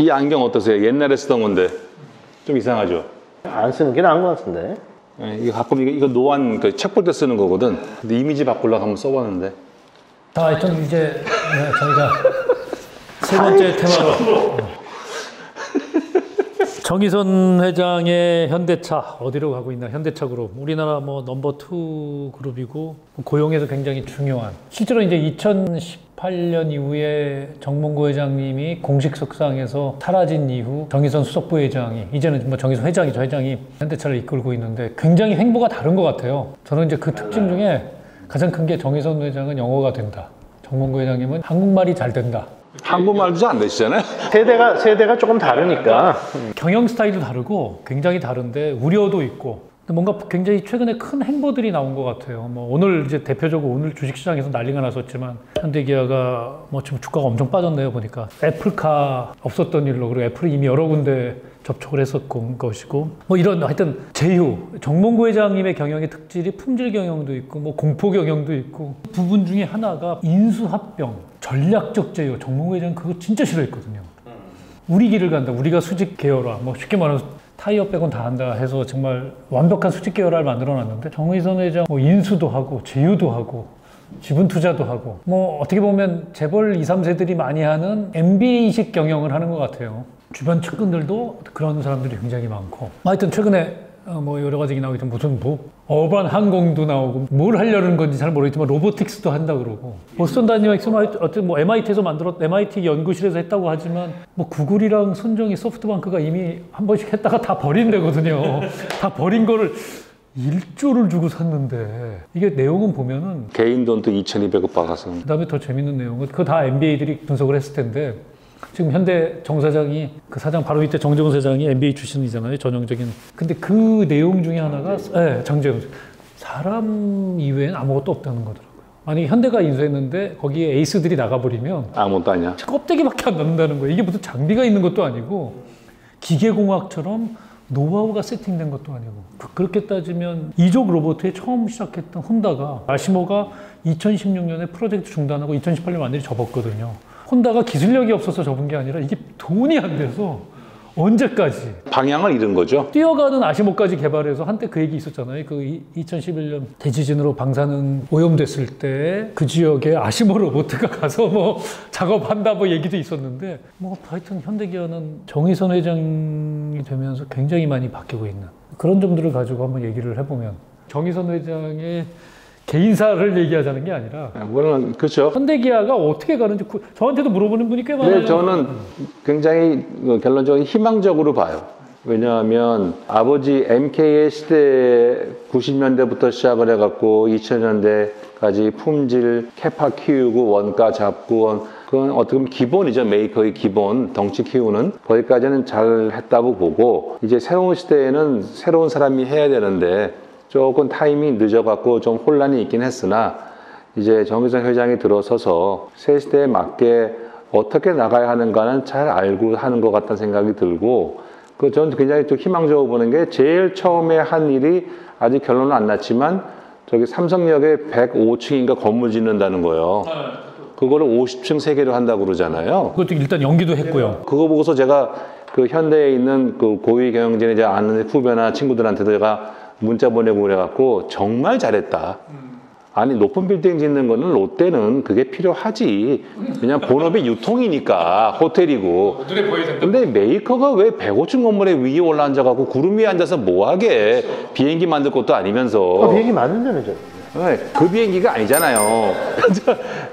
이 안경 어떠세요? 옛날에 쓰던 건데 좀 이상하죠? 안 쓰는 게 나은 것 같은데. 네, 이거 가끔 이거 노안 그 책 볼 때 쓰는 거거든. 근데 이미지 바꾸려고 한번 써봤는데. 자, 하여튼 이제 저희가 세 번째 테마로 정의선 회장의 현대차 어디로 가고 있나. 현대차 그룹 우리나라 뭐 넘버 2 그룹이고 고용에서 굉장히 중요한, 실제로 이제 2018년 이후에 정몽구 회장님이 공식 석상에서 사라진 이후 정의선 수석부회장이, 이제는 뭐 정의선 회장이죠, 회장이 현대차를 이끌고 있는데 굉장히 행보가 다른 것 같아요. 저는 이제 그 특징 중에 가장 큰 게 정의선 회장은 영어가 된다, 정몽구 회장님은 한국말이 잘 된다. 한국말도 잘 안 되시잖아요? 세대가 조금 다르니까. 경영 스타일도 다르고 굉장히 다른데 우려도 있고, 뭔가 굉장히 최근에 큰 행보들이 나온 것 같아요. 뭐 오늘 이제 대표적으로 오늘 주식시장에서 난리가 났었지만 현대기아가 뭐 지금 주가가 엄청 빠졌네요. 보니까 애플카 없었던 일로, 그리고 애플이 이미 여러 군데 접촉을 했었던 것이고, 뭐 이런 하여튼 제휴, 정몽구 회장님의 경영의 특질이 품질 경영도 있고 뭐 공포 경영도 있고, 부분 중에 하나가 인수합병, 전략적 제휴. 정몽구 회장은 그거 진짜 싫어했거든요. 우리 길을 간다, 우리가 수직 계열화, 뭐 쉽게 말해서 타이어 빼곤 다 한다 해서 정말 완벽한 수직 계열화를 만들어 놨는데, 정의선 회장 뭐 인수도 하고 제휴도 하고 지분 투자도 하고, 뭐 어떻게 보면 재벌 2, 3세들이 많이 하는 MBA식 경영을 하는 것 같아요. 주변 측근들도 그런 사람들이 굉장히 많고, 하여튼 최근에 뭐 여러 가지 나오기 때문에 무슨 뭐 어반 항공도 나오고 뭘 하려는 건지 잘 모르겠지만 로보틱스도 한다 그러고, 보스턴 다이내믹스는 어쨌든 뭐 MIT에서 MIT 연구실에서 했다고 하지만 뭐 구글이랑 손정희, 소프트뱅크가 이미 한 번씩 했다가 다 버린 데거든요. 다 버린 거를 1조를 주고 샀는데, 이게 내용은 보면은 개인 돈도 2,200억 받아서. 그다음에 더 재밌는 내용은 그거 다 MBA들이 분석을 했을 텐데, 지금 현대 정 사장이, 그 사장 바로 밑에 정재훈 사장이 MBA 출신이잖아요, 전형적인. 근데 그 내용 중에 하나가 정재훈, 사람 이외엔 아무것도 없다는 거더라고요. 아니 현대가 인수했는데 거기에 에이스들이 나가버리면 아무것도 아니야. 껍데기밖에 안 남는다는 거예요. 이게 무슨 장비가 있는 것도 아니고 기계공학처럼 노하우가 세팅된 것도 아니고. 그렇게 따지면 이족 로봇에 처음 시작했던 혼다가, 아시모가 2016년에 프로젝트 중단하고 2018년 완전히 접었거든요. 혼다가 기술력이 없어서 접은 게 아니라 이게 돈이 안 돼서 언제까지 방향을 잃은 거죠. 뛰어가는 아시모까지 개발해서, 한때 그 얘기 있었잖아요. 그 2011년 대지진으로 방사능 오염됐을 때 그 지역에 아시모 로보트가 가서 뭐 작업한다 뭐 얘기도 있었는데, 뭐 하여튼 현대기아는 정의선 회장이 되면서 굉장히 많이 바뀌고 있는 그런 점들을 가지고 한번 얘기를 해보면, 정의선 회장의 개인사를 얘기하자는 게 아니라, 물론 그렇죠. 현대기아가 어떻게 가는지 저한테도 물어보는 분이 꽤 많아요. 네, 저는 굉장히 결론적으로 희망적으로 봐요. 왜냐하면 아버지 MK의 시대 90년대부터 시작을 해갖고 2000년대까지 품질, 캐파 키우고 원가 잡고, 그건 어떻게 보면 기본이죠. 메이커의 기본, 덩치 키우는. 거기까지는 잘 했다고 보고, 이제 새로운 시대에는 새로운 사람이 해야 되는데 조금 타이밍이 늦어갖고 좀 혼란이 있긴 했으나, 이제 정의선 회장이 들어서서 새 시대에 맞게 어떻게 나가야 하는가는 잘 알고 하는 것 같다는 생각이 들고, 저는 굉장히 좀 희망적으로 보는 게, 제일 처음에 한 일이 아직 결론은 안 났지만 저기 삼성역에 105층인가 건물 짓는다는 거예요. 그거를 50층 3개로 한다고 그러잖아요. 그것도 일단 연기도 했고요. 그거 보고서 제가 그 현대에 있는 그 고위 경영진의 제가 아는 후배나 친구들한테도 제가 문자 보내고 그래갖고 정말 잘했다. 아니 높은 빌딩 짓는 거는 롯데는 그게 필요하지. 그냥 본업의 유통이니까, 호텔이고. 눈에 보여야 된다. 근데 메이커가 왜 105층 건물에 위에 올라 앉아갖고 구름 위에 앉아서 뭐하게. 비행기 만들 것도 아니면서. 비행기 만든다는 죠. 그 비행기가 아니잖아요.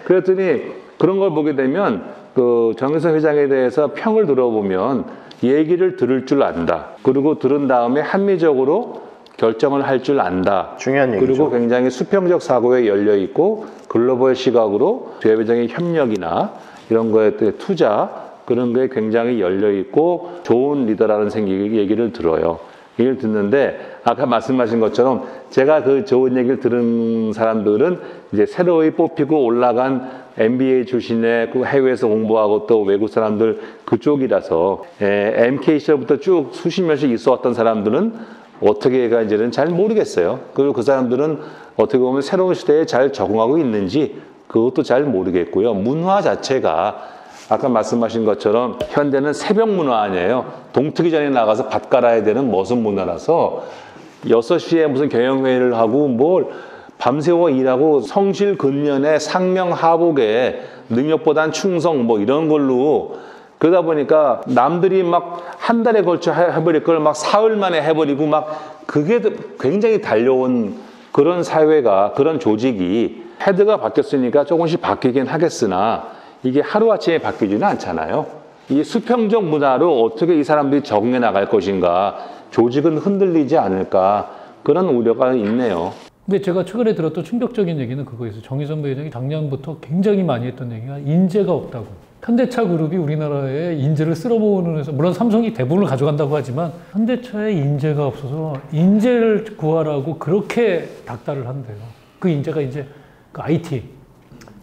그랬더니 그런 걸 보게 되면 그 정의선 회장에 대해서 평을 들어보면 얘기를 들을 줄 안다. 그리고 들은 다음에 합리적으로 결정을 할 줄 안다. 중요한 얘기죠. 그리고 굉장히 수평적 사고에 열려 있고, 글로벌 시각으로 대외적인 협력이나 이런 거에 투자, 그런 거에 굉장히 열려 있고 좋은 리더라는 얘기를 들어요. 얘기를 듣는데, 아까 말씀하신 것처럼 제가 그 좋은 얘기를 들은 사람들은 이제 새로이 뽑히고 올라간 MBA 출신의 그 해외에서 공부하고 또 외국 사람들 그쪽이라서, MK 시절부터 쭉 수십 년씩 있어 왔던 사람들은 어떻게 가는지는 잘 모르겠어요. 그리고 그 사람들은 어떻게 보면 새로운 시대에 잘 적응하고 있는지 그것도 잘 모르겠고요. 문화 자체가 아까 말씀하신 것처럼 현대는 새벽 문화 아니에요. 동트기 전에 나가서 밥 갈아야 되는 머슴 문화라서 6시에 무슨 경영회의를 하고 뭘 밤새워 일하고 성실근면에 상명하복에 능력보단 충성 뭐 이런 걸로 그러다 보니까 남들이 막 한 달에 걸쳐 해버릴 걸 막 사흘 만에 해버리고 막 그게 굉장히 달려온 그런 사회가 그런 조직이 헤드가 바뀌었으니까 조금씩 바뀌긴 하겠으나 이게 하루아침에 바뀌지는 않잖아요. 이 수평적 문화로 어떻게 이 사람들이 적응해 나갈 것인가 조직은 흔들리지 않을까 그런 우려가 있네요. 근데 제가 최근에 들었던 충격적인 얘기는 그거였어요. 정의선 부회장이 작년부터 굉장히 많이 했던 얘기가 인재가 없다고. 현대차 그룹이 우리나라에 인재를 쓸어모으는 회사, 물론 삼성이 대부분을 가져간다고 하지만 현대차에 인재가 없어서 인재를 구하라고 그렇게 닥달을 한대요. 그 인재가 이제 그 IT,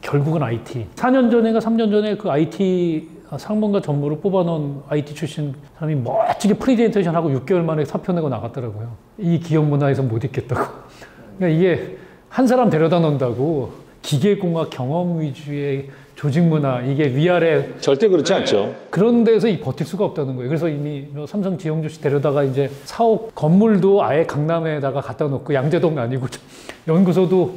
결국은 IT. 4년 전인가 3년 전에 그 IT 상무과 전무를 뽑아놓은 IT 출신 사람이 멋지게 프레젠테이션하고 6개월 만에 사표 내고 나갔더라고요. 이 기업 문화에서 못 있겠다고. 그러니까 이게 한 사람 데려다 놓는다고 기계공학 경험 위주의 조직 문화, 이게 위아래 절대 그렇지 않죠. 그런 데서 버틸 수가 없다는 거예요. 그래서 이미 삼성 지영주 씨 데려다가 이제 사옥 건물도 아예 강남에다가 갖다 놓고 양재동 아니고 연구소도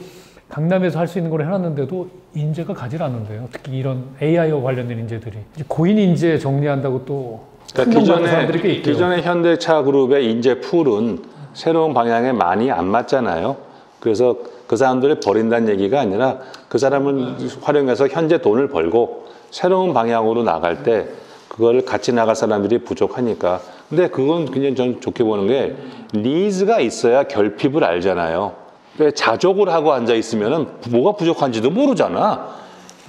강남에서 할 수 있는 걸 해놨는데도 인재가 가지 않는데요. 특히 이런 AI와 관련된 인재들이 이제 고인 인재 정리한다고 또 그러니까 사람들이 꽤 있대요. 기존의 현대차 그룹의 인재 풀은 새로운 방향에 많이 안 맞잖아요. 그래서 그 사람들을 버린다는 얘기가 아니라 그 사람을 활용해서 현재 돈을 벌고 새로운 방향으로 나갈 때 그거를 같이 나갈 사람들이 부족하니까. 근데 그건 그냥 전 좋게 보는 게 니즈가 있어야 결핍을 알잖아요. 자족을 하고 앉아 있으면 뭐가 부족한지도 모르잖아.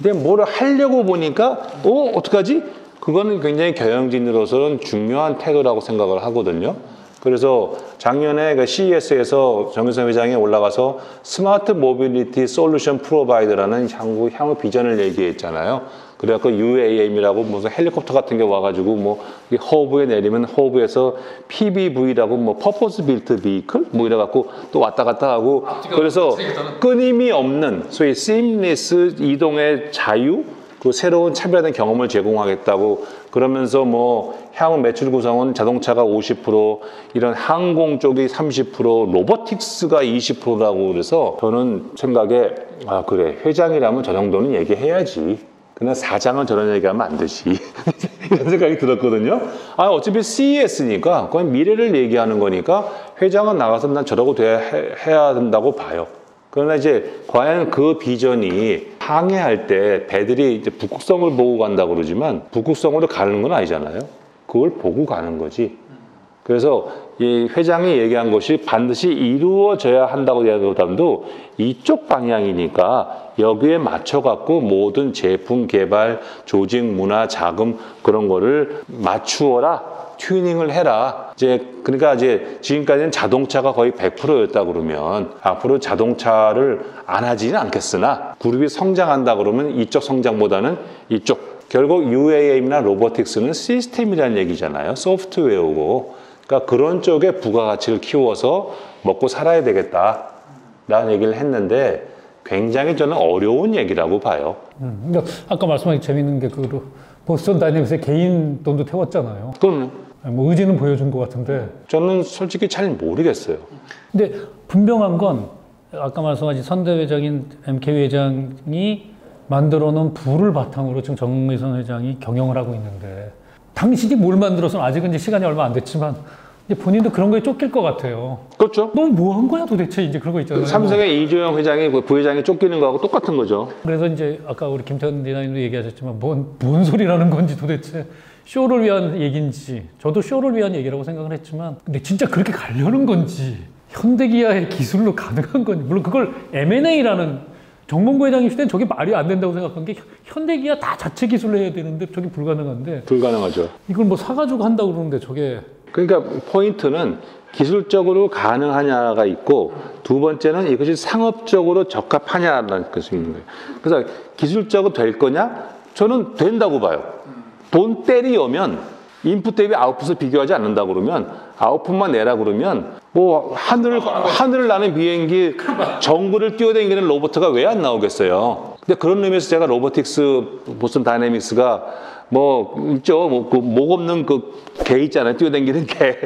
근데 뭘 하려고 보니까 어떡하지? 그거는 굉장히 경영진으로서는 중요한 태도라고 생각을 하거든요. 그래서 작년에 그 CES에서 정의선 회장이 올라가서 스마트 모빌리티 솔루션 프로바이더라는 향후 비전을 얘기했잖아요. 그래갖고 UAM이라고 무슨 헬리콥터 같은 게 와가지고 뭐 허브에 내리면 허브에서 PBV라고 뭐 퍼포스 빌트 비클 뭐 이래갖고 또 왔다 갔다 하고 그래서 끊임이 없는 소위 seamless 이동의 자유 그 새로운 차별화된 경험을 제공하겠다고 그러면서 뭐 향후 매출 구성은 자동차가 50% 이런 항공 쪽이 30% 로보틱스가 20%라고 그래서 저는 생각에 아 그래 회장이라면 저 정도는 얘기해야지. 그냥 사장은 저런 얘기하면 안 되지. 이런 생각이 들었거든요. 아, 어차피 CES니까, 그건 미래를 얘기하는 거니까 회장은 나가서 난 저러고 해야 된다고 봐요. 그러나 이제 과연 그 비전이 항해할 때 배들이 이제 북극성을 보고 간다고 그러지만 북극성으로 가는 건 아니잖아요. 그걸 보고 가는 거지. 그래서 이 회장이 얘기한 것이 반드시 이루어져야 한다고 얘기하더라도 이쪽 방향이니까 여기에 맞춰갖고 모든 제품 개발, 조직 문화, 자금 그런 거를 맞추어라, 튜닝을 해라. 그러니까 지금까지는 자동차가 거의 100%였다 그러면 앞으로 자동차를 안 하지는 않겠으나 그룹이 성장한다 그러면 이쪽 성장보다는 이쪽. 결국 UAM이나 로보틱스는 시스템이라는 얘기잖아요. 소프트웨어고. 그러니까 그런 쪽에 부가가치를 키워서 먹고 살아야 되겠다라는 얘기를 했는데 굉장히 저는 어려운 얘기라고 봐요. 그러니까 아까 말씀하신 재밌는 게 그 보스턴 다이내믹스의 개인 돈도 태웠잖아요. 그럼 뭐 의지는 보여준 것 같은데 저는 솔직히 잘 모르겠어요. 근데 분명한 건 아까 말씀하신 선대 회장인 MK 회장이 만들어 놓은 부를 바탕으로 지금 정의선 회장이 경영을 하고 있는데 당신이 뭘 만들어서는 아직은 이제 시간이 얼마 안 됐지만 이제 본인도 그런 거에 쫓길 것 같아요. 그렇죠. 너 뭐 한 거야 도대체 이제 그런 거 있잖아요. 삼성의 이조영 회장이 부회장이 쫓기는 거하고 똑같은 거죠. 그래서 이제 아까 우리 김태현 디자이너도 얘기하셨지만 뭔 소리라는 건지 도대체 쇼를 위한 얘기인지 저도 쇼를 위한 얘기라고 생각을 했지만 근데 진짜 그렇게 가려는 건지 현대기아의 기술로 가능한 건지 물론 그걸 M&A라는 정몽구 회장님 시대는 저게 말이 안 된다고 생각한 게 현대기아 다 자체 기술로 해야 되는데 저게 불가능한데 불가능하죠. 이걸 뭐 사가지고 한다고 그러는데 저게 그러니까 포인트는 기술적으로 가능하냐가 있고 두 번째는 이것이 상업적으로 적합하냐라는 것이 있는 거예요. 그래서 기술적으로 될 거냐? 저는 된다고 봐요. 돈 떼리 오면 인풋 대비 아웃풋을 비교하지 않는다 그러면 아웃풋만 내라 그러면 뭐 하늘을 나는 비행기 정글을 뛰어다니는 로봇가 왜 안 나오겠어요. 근데 그런 의미에서 제가 로보틱스, 보스턴 다이내믹스가 뭐 있죠. 뭐 그 목 없는 그 개 있잖아요. 뛰어다니는 개.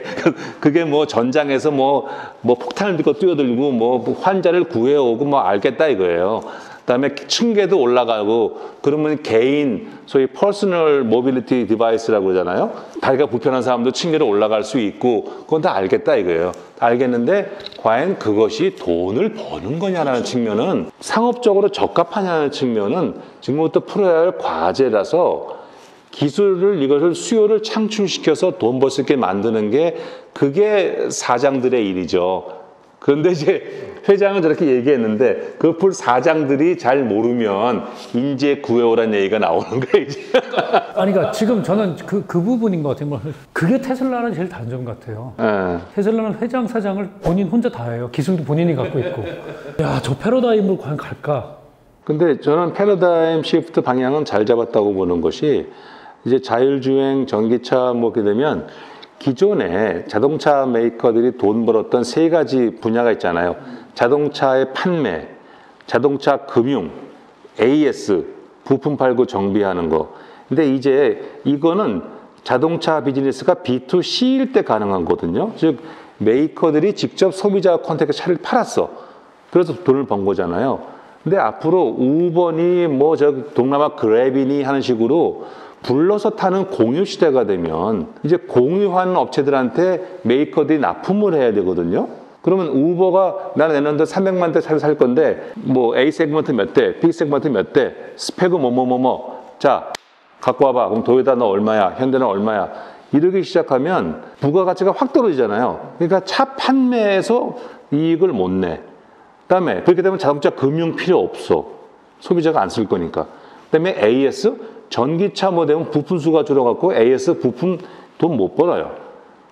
그게 뭐 전장에서 뭐 폭탄을 들고 뛰어들고 뭐 환자를 구해오고 뭐 알겠다 이거예요. 그다음에 층계도 올라가고 그러면 개인 소위 퍼스널 모빌리티 디바이스라고 그러잖아요. 다리가 불편한 사람도 층계로 올라갈 수 있고 그건 다 알겠다 이거예요. 다 알겠는데 과연 그것이 돈을 버는 거냐라는 측면은 상업적으로 적합하냐는 측면은 지금부터 풀어야 할 과제라서 기술을 이것을 수요를 창출시켜서 돈 벌 수 있게 만드는 게 그게 사장들의 일이죠. 그런데 이제 회장은 저렇게 얘기했는데 그 풀 사장들이 잘 모르면 인재 구해오라는 얘기가 나오는 거예요. 이제. 아니 그러니까 지금 저는 그 부분인 것 같아요. 뭐 그게 테슬라는 제일 다른 점 같아요. 테슬라는 회장 사장을 본인 혼자 다 해요. 기술도 본인이 갖고 있고. 야, 저 패러다임으로 과연 갈까? 근데 저는 패러다임 시프트 방향은 잘 잡았다고 보는 것이 이제 자율주행 전기차 뭐 이렇게 되면 기존에 자동차 메이커들이 돈 벌었던 세 가지 분야가 있잖아요. 자동차의 판매, 자동차 금융, AS, 부품 팔고 정비하는 거. 근데 이제 이거는 자동차 비즈니스가 B2C일 때 가능한 거거든요. 즉 메이커들이 직접 소비자 컨택트 차를 팔았어. 그래서 돈을 번 거잖아요. 근데 앞으로 우버니 뭐 저 동남아 그랩이니 하는 식으로 불러서 타는 공유 시대가 되면 이제 공유하는 업체들한테 메이커들이 납품을 해야 되거든요. 그러면 우버가 나는 내년도 300만 대 차를 살 건데 뭐 A 세그먼트 몇 대, B 세그먼트 몇 대, 스펙은 뭐뭐뭐뭐 자 갖고 와봐. 그럼 도요타 너 얼마야? 현대는 얼마야? 이러기 시작하면 부가가치가 확 떨어지잖아요. 그러니까 차 판매에서 이익을 못 내. 그다음에 그렇게 되면 자동차 금융 필요 없어. 소비자가 안 쓸 거니까. 그다음에 AS 전기차 모델은 부품 수가 줄어갖고 AS 부품 돈 못 벌어요.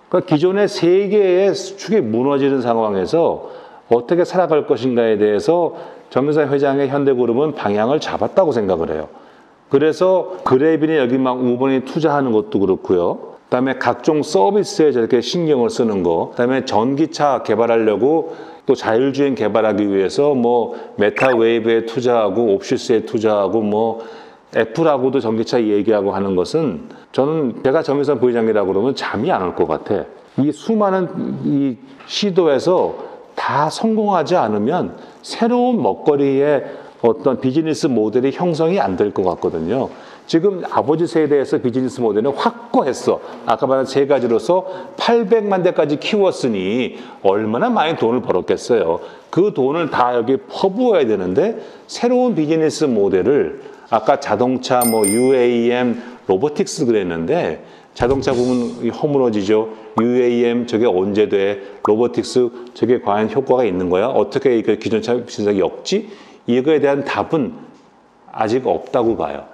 그러니까 기존의 세 개의 수축이 무너지는 상황에서 어떻게 살아갈 것인가에 대해서 정유사 회장의 현대그룹은 방향을 잡았다고 생각을 해요. 그래서 그랩이니 여기 막 우번이 투자하는 것도 그렇고요. 그다음에 각종 서비스에 저렇게 신경을 쓰는 거. 그다음에 전기차 개발하려고 또 자율주행 개발하기 위해서 뭐 메타웨이브에 투자하고 옵시스에 투자하고 뭐 애플하고도 전기차 얘기하고 하는 것은 저는 제가 정유사 부회장이라고 그러면 잠이 안 올 것 같아. 이 수많은 이 시도에서 다 성공하지 않으면 새로운 먹거리의 어떤 비즈니스 모델이 형성이 안 될 것 같거든요. 지금 아버지 세대에서 비즈니스 모델은 확고했어. 아까 말한 세 가지로서 800만 대까지 키웠으니 얼마나 많이 돈을 벌었겠어요. 그 돈을 다 여기 퍼부어야 되는데 새로운 비즈니스 모델을 아까 자동차 뭐 UAM 로보틱스 그랬는데 자동차 부분 허물어지죠. UAM 저게 언제 돼? 로보틱스 저게 과연 효과가 있는 거야? 어떻게 그 기존차 비슷하게 엮지? 이거에 대한 답은 아직 없다고 봐요.